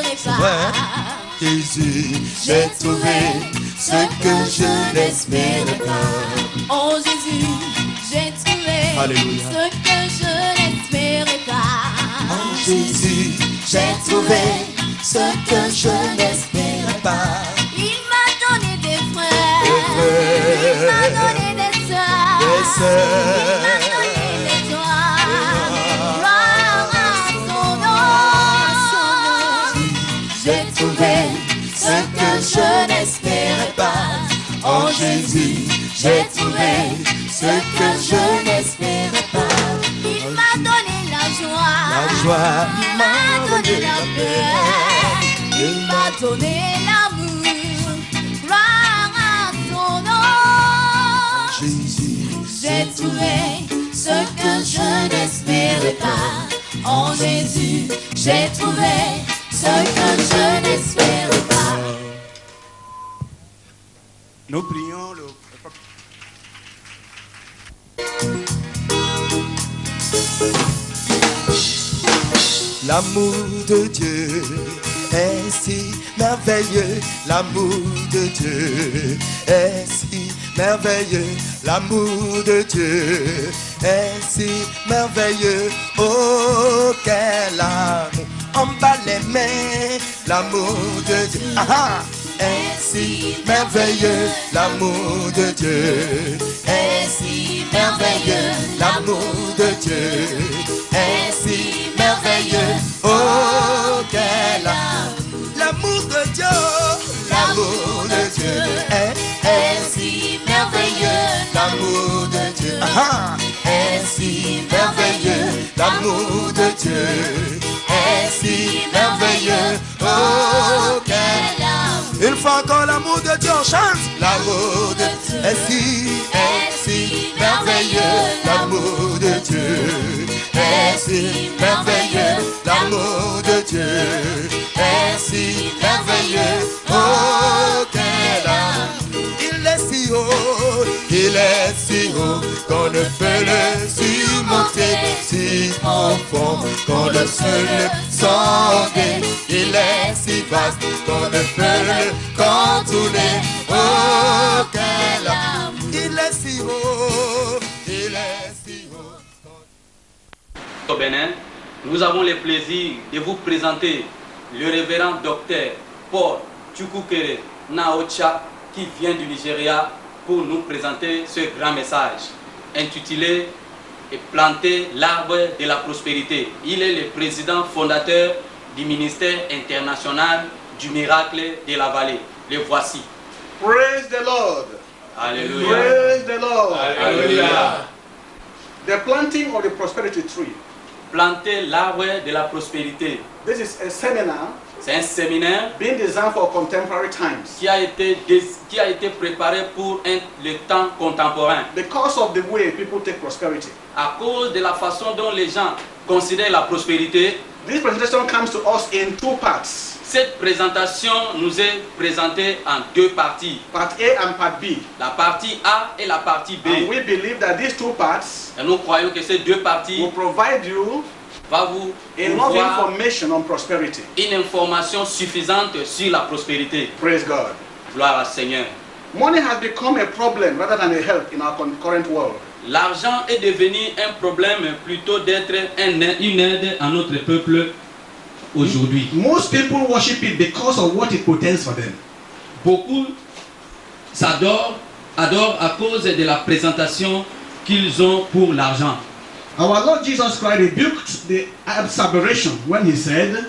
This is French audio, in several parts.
n'espérais pas. Jésus, j'ai trouvé ce que je n'espérais pas. Oh Jésus, j'ai trouvé Alléluia. ce que je n'espérais pas. Oh Jésus, j'ai trouvé ce que je n'espérais pas. Il m'a donné des frères, Des frères. il m'a donné des sœurs, Des sœurs. il m'a donné des joies. Gloire à son nom. J'ai trouvé ce que je n'espérais pas. Oh Jésus, j'ai trouvé ce que je n'espérais pas. Il m'a donné la joie, La joie, il m'a donné la paix, il m'a donné l'amour. Gloire à son nom. Jésus, J'ai trouvé ce que je n'espérais pas. Oh Jésus, j'ai trouvé ce que je n'espérais pas. Nous prions le... L'amour de Dieu est si merveilleux. L'amour de Dieu est si merveilleux. L'amour de Dieu est si merveilleux. Oh, quel amour! En bas les mains, l'amour de Dieu est si merveilleux. L'amour de Dieu est si merveilleux. L'amour de Dieu est si merveilleux. Oh, quel amour! L'amour de Dieu, l'amour de Dieu est si merveilleux. L'amour de Dieu est si merveilleux. L'amour de Dieu est si merveilleux. Oh, quel amour! Une fois encore, l'amour de Dieu, on chante. L'amour de Dieu est si merveilleux. L'amour de Dieu est si merveilleux. L'amour de Dieu est si merveilleux. Oh, quel amour! Il est si haut, il est si haut qu'on ne peut le surmonter, si profond qu'on ne peut le sonder. Il est si vaste qu'on ne peut le contourner. Oh, quel amour! Il est si haut, il est si haut. Au Bénin, nous avons le plaisir de vous présenter le révérend docteur Paul Chukwukere Naocha qui vient du Nigeria pour nous présenter ce grand message intitulé « Planter l'arbre de la prospérité ». Il est le président fondateur du ministère international du miracle de la vallée. Le voici. Praise the Lord. Alléluia. Praise the Lord. Alléluia. The planting of the prosperity tree. Planter l'arbre de la prospérité. This is a seminar C'est un séminaire being designed for contemporary times. qui a été préparé pour le temps contemporain. Because of the way people take prosperity. À cause de la façon dont les gens considèrent la prospérité, This presentation comes to us in two parts. cette présentation nous est présentée en deux parties. Part A and Part B. La partie A et la partie B. And we believe that these two parts Et nous croyons que ces deux parties will provide you vont vous enough avoir information on prosperity. une information suffisante sur la prospérité. Praise God. Gloire au Seigneur. Money has become a problem rather than a help in our current world. L'argent est devenu un problème plutôt d'être une aide à notre peuple aujourd'hui. Most people worship it because of what it portends for them. Beaucoup adorent à cause de la présentation qu'ils ont pour l'argent. Our Lord Jesus Christ rebuked the aberration when he said,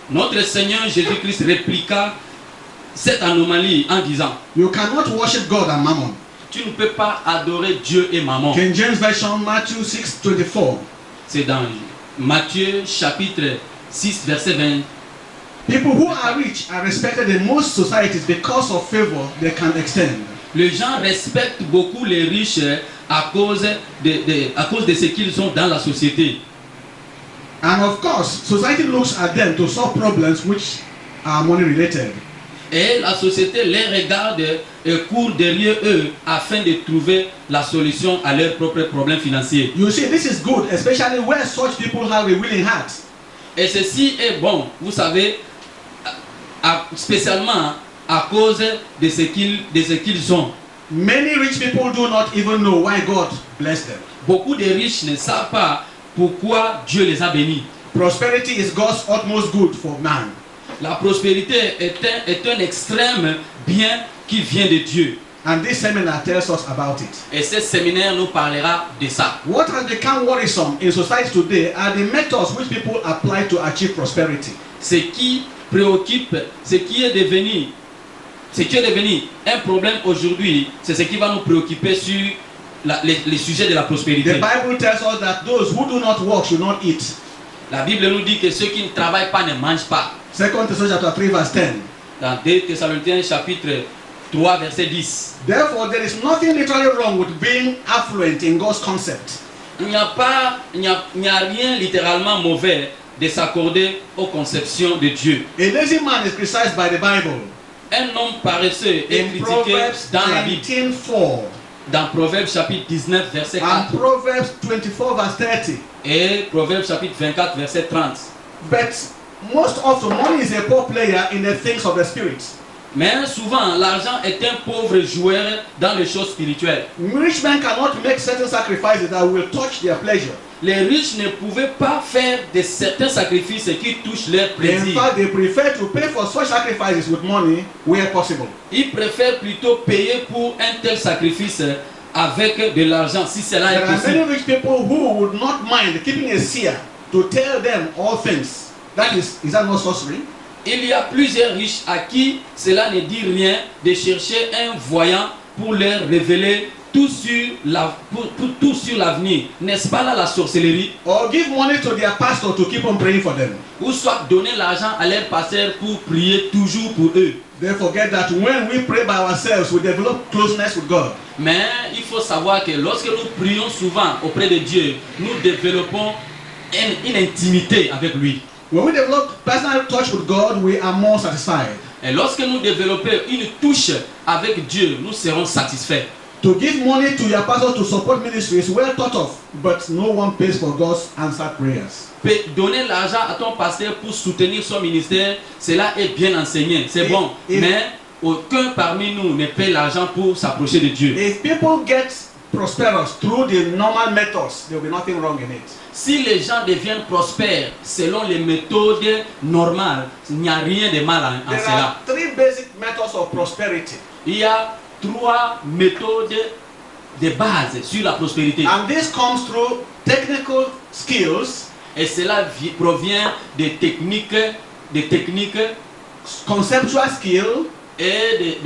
Notre Seigneur Jésus-Christ répliqua cette anomalie en disant, you cannot worship God and mammon. tu ne peux pas adorer Dieu et maman. King James Version, Matthew 6:24. C'est dans Matthieu chapitre 6 verset 20. People who are rich are respected in most societies because of favor they can extend. Les gens respectent beaucoup les riches à cause de ce qu'ils ont dans la société. And of course, society looks at them to solve problems which are money related. Et la société les regarde et court derrière eux afin de trouver la solution à leurs propres problèmes financiers. You see, this is good, especially where such people have a willing heart. Et ceci est bon, vous savez, spécialement à cause de ce qu'ils ont. Many rich people do not even know why God blessed them. Beaucoup de riches ne savent pas pourquoi Dieu les a bénis. Prosperity is God's utmost good for man. La prospérité est un extrême bien qui vient de Dieu. And this seminar tells us about it. Et ce séminaire nous parlera de ça. What has become worrisome in society today are the methods which people apply to achieve prosperity. Ce qui préoccupe, ce qui est devenu un problème aujourd'hui, c'est ce qui va nous préoccuper sur les sujets de la prospérité. The Bible tells us that those who do not work should not eat. La Bible nous dit que ceux qui ne travaillent pas ne mangent pas. 2 Thessalonians chapter 3 verse 10. Dans 2 Thessaloniciens chapitre 3 verset 10. Therefore, there is nothing literally wrong with being affluent in God's concept. Il n'y a rien littéralement mauvais de s'accorder aux conceptions de Dieu. A lazy man is criticized by the Bible. Un homme paresseux est In critiqué Proverbs dans la Bible. 19:4 Dans Proverbes chapitre 19 verset 4 and Proverbs 24 verse 30. et Proverbes chapitre 24 verset 30. But most often, money is a poor player in the things of the spirit. Mais souvent, l'argent est un pauvre joueur dans les choses spirituelles. Rich men cannot make certain sacrifices that will touch their pleasure. Les riches ne pouvaient pas faire de certains sacrifices qui touchent leur In plaisir. fact, they prefer to pay for such sacrifices with money where possible. Ils préfèrent plutôt payer pour un tel sacrifice avec de l'argent, si cela est There are many possible. rich people who would not mind keeping a seer to tell them all things. Is that not sorcery? Il y a plusieurs riches à qui cela ne dit rien de chercher un voyant pour leur révéler tout sur l'avenir. N'est-ce pas là la sorcellerie? Or give money to their pastor to keep on praying for them. Ou soit donner l'argent à leur pasteur pour prier toujours pour eux. They forget that when we pray by ourselves, we develop closeness with God. Mais il faut savoir que lorsque nous prions souvent auprès de Dieu, nous développons une intimité avec lui. When we develop personal touch with God, we are more satisfied. Et lorsque nous développons une touche avec Dieu, nous serons satisfaits. To give money to your pastor to support ministry is well thought of, but no one pays for God's answered prayers. Donner l'argent à ton pasteur pour soutenir son ministère, cela est bien enseigné, c'est bon. Mais aucun parmi nous ne paie l'argent pour s'approcher de Dieu. If people get prosperous through the normal methods, there will be nothing wrong in it. Si les gens deviennent prospères selon les méthodes normales, il n'y a rien de mal en There cela. are three basic methods of prosperity. Il y a 3 méthodes de base sur la prospérité. And this comes through technical skills, Et cela provient des techniques conceptual skill, et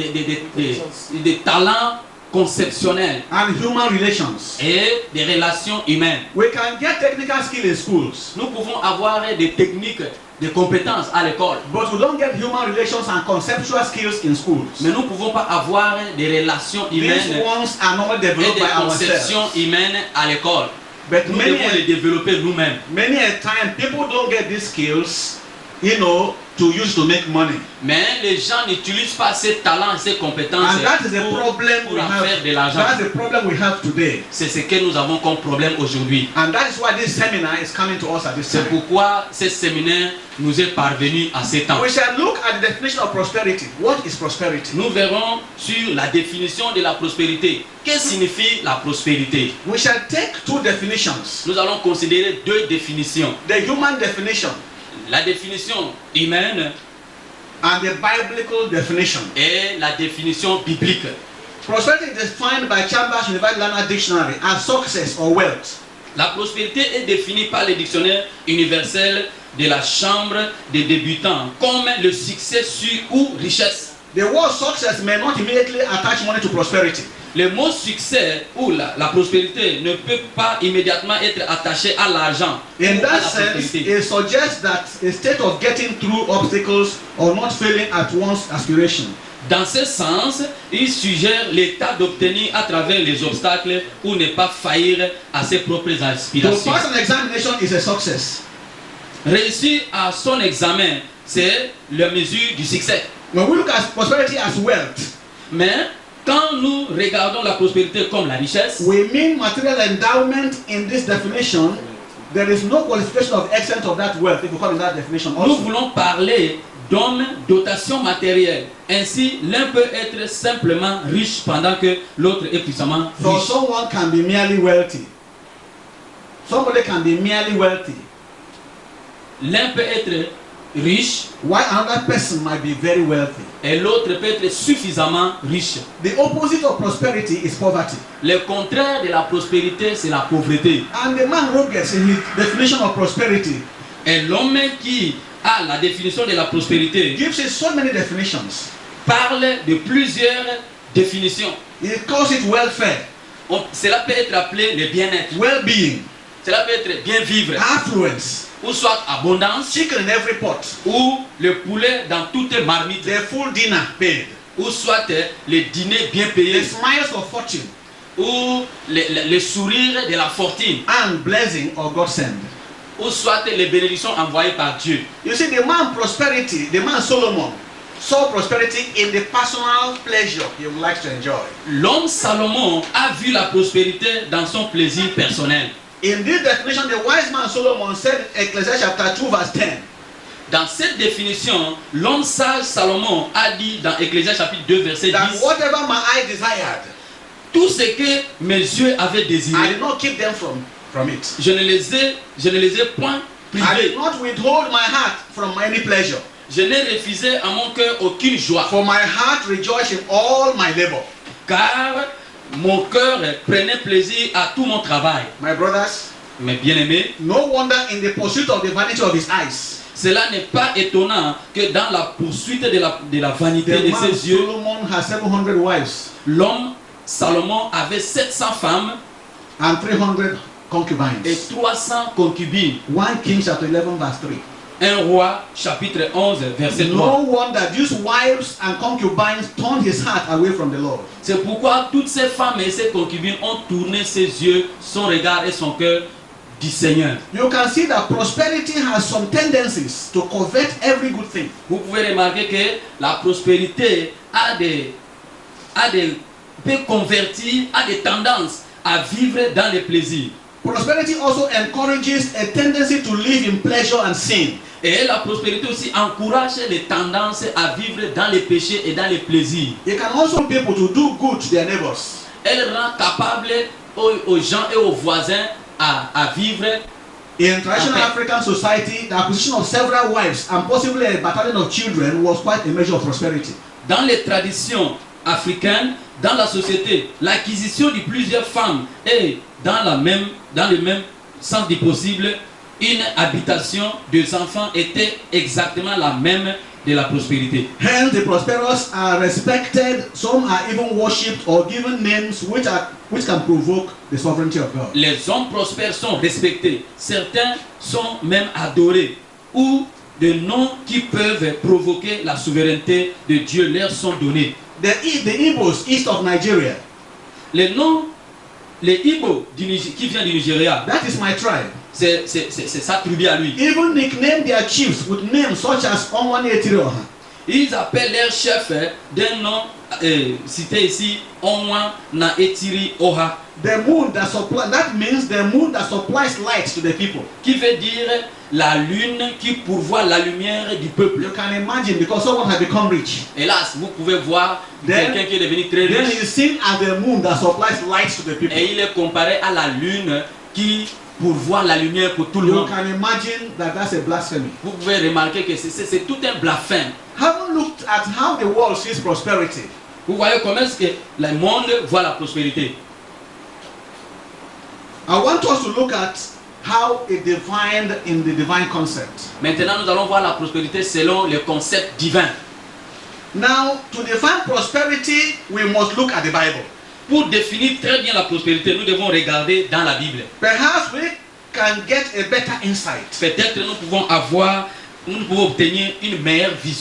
des talents conceptionnels and human relations. et des relations humaines. We can get technical skill in schools, Nous pouvons avoir des techniques, des compétences à l'école, but we don't get human relations and conceptual skills in schools. mais nous ne pouvons pas avoir des relations These humaines ones are not et developed des by conceptions ourselves. humaines à l'école. But Nous devons les développer nous-mêmes. many a time, people don't get these skills, to use to make money. Mais les gens n'utilisent pas ces talents et ces compétences And that is the problem pour we en faire have. de l'argent. That's the problem we have today. C'est ce que nous avons comme problème aujourd'hui. And that is why this seminar is coming to us at this C'est time. pourquoi ce séminaire nous est parvenu à ces temps. We shall look at the definition of prosperity. What is prosperity? Nous verrons sur la définition de la prospérité. Que signifie la prospérité? We shall take two definitions. Nous allons considérer 2 définitions. The human definition La définition humaine and the biblical definition. et la définition biblique. Prosperity is defined by Chambers Universal Learner Dictionary as success or wealth. La prospérité est définie par le dictionnaire universel de la Chambre des débutants comme le succès ou richesse. The word success may not immediately attach money to prosperity. Le mot succès ou la prospérité ne peut pas immédiatement être attaché à l'argent ou In à la that sense, prospérité. it suggests that a state of getting through obstacles or not failing at one's aspiration. Dans ce sens, il suggère l'état d'obtenir à travers les obstacles ou ne pas faillir à ses propres To aspirations. pass an examination is a success. Réussir à son examen, c'est la mesure du succès. When we look at prosperity as wealth, Mais quand nous regardons la prospérité comme la richesse, we mean material endowment in this definition. There is no qualification of extent of that wealth if you come in that definition nous also. voulons parler donne dotation matérielle. Ainsi, l'un peut être simplement riche pendant que l'autre est puissamment So riche. someone can be merely wealthy. Somebody can be merely wealthy, L'un peut être riche while another person might be very wealthy. et l'autre peut être suffisamment riche. The opposite of prosperity is poverty. Le contraire de la prospérité, c'est la pauvreté. And the man Rogers, in his definition of prosperity, Et l'homme qui a la définition de la prospérité gives it so many definitions. parle de plusieurs définitions. He calls it welfare, Cela peut être appelé le bien-être. well-being, Cela peut être bien vivre. affluence, Ou soit abondance. chicken in every pot, Ou le poulet dans toute marmite. the full dinner paid, Ou soit les dîners bien the payés. smiles of fortune, Ou le sourire de la fortune. and blessing or God send. Ou soit les bénédictions envoyées par Dieu. You see, the man prosperity, the man Solomon, saw prosperity in the personal pleasure he would like to enjoy. L'homme Salomon a vu la prospérité dans son plaisir personnel. In this definition, the wise man Solomon said in Ecclesiastes chapter 2 verse 10, Dans cette définition, l'homme sage Salomon a dit dans Ecclésiaste chapitre 2 verset 10, that whatever my eye desired, tout ce que mes yeux avaient I désiré, did not keep them from it. je ne les ai point I privés. did not withhold my heart from any pleasure. Je n'ai refusé à mon cœur aucune joie, For my heart rejoiced in all my labor. car mon cœur prenait plaisir à tout mon travail. My brothers, Mes bien-aimés, no wonder in the pursuit of the vanity of his eyes, cela n'est pas étonnant que dans la poursuite de la vanité the de man ses yeux, Solomon has 700 wives l'homme Salomon avait 700 femmes and 300 et concubines. 300 concubines. 1 Kings chapter 11 verse 3. 1 Roi chapitre 11 verset 3. No wonder these wives and concubines turned his heart away from the Lord. C'est pourquoi toutes ces femmes et ces concubines ont tourné ses yeux, son regard et son cœur du Seigneur. You can see that prosperity has some tendencies to covet every good thing. Vous pouvez remarquer que la prospérité peut convertir, a des tendances à vivre dans les plaisirs. Prosperity also encourages a tendency to live in pleasure and sin. Et la prospérité aussi encourage les tendances à vivre dans les péchés et dans les plaisirs. It can also be people to do good to their neighbors. Elle rend capable aux gens et aux voisins à vivre. In traditional Okay. African society, the acquisition of several wives and possibly a battalion of children was quite a measure of prosperity. Dans les traditions africaines, dans la société, l'acquisition de plusieurs femmes et dans le même sens du possible, une habitation de enfants était exactement la même de la prospérité. Hence, the prosperous are respected. Some are even worshipped or given names which can provoke the sovereignty of God. Les hommes prospères sont respectés. Certains sont même adorés. Ou des noms qui peuvent provoquer la souveraineté de Dieu leur sont donnés. The Igbos east of Nigeria, Les noms, les Igbo qui vient du Nigeria, that is my tribe, c'est sa tribu à lui. even nickname their chiefs with names such as Onwani Etiroha. Ils appellent leur chef d'un nom cité ici, Onwa na Etiri Oha, The moon that supply, that means the moon that supplies light to the people. qui veut dire la lune qui pourvoit la lumière du peuple. You can imagine, because someone has become rich. Hélas, vous pouvez voir Then- quelqu'un qui est devenu très Then riche he is seen as the moon that supplies light to the people. et il est comparé à la lune qui pourvoit la lumière pour tout le You monde. can imagine that that's a blasphemy. Vous pouvez remarquer que c'est tout un blasphème. Haven't looked at how the world sees prosperity. Vous voyez comment est-ce que le monde voit la prospérité. I want us to look at how it defined in the divine concept. Maintenant, nous allons voir la prospérité selon le concept divin. Now, to define prosperity, we must look at the Bible. Pour définir très bien la prospérité, nous devons regarder dans la Bible. Perhaps we can get a better insight. Peut-être nous pouvons obtenir une meilleure vision.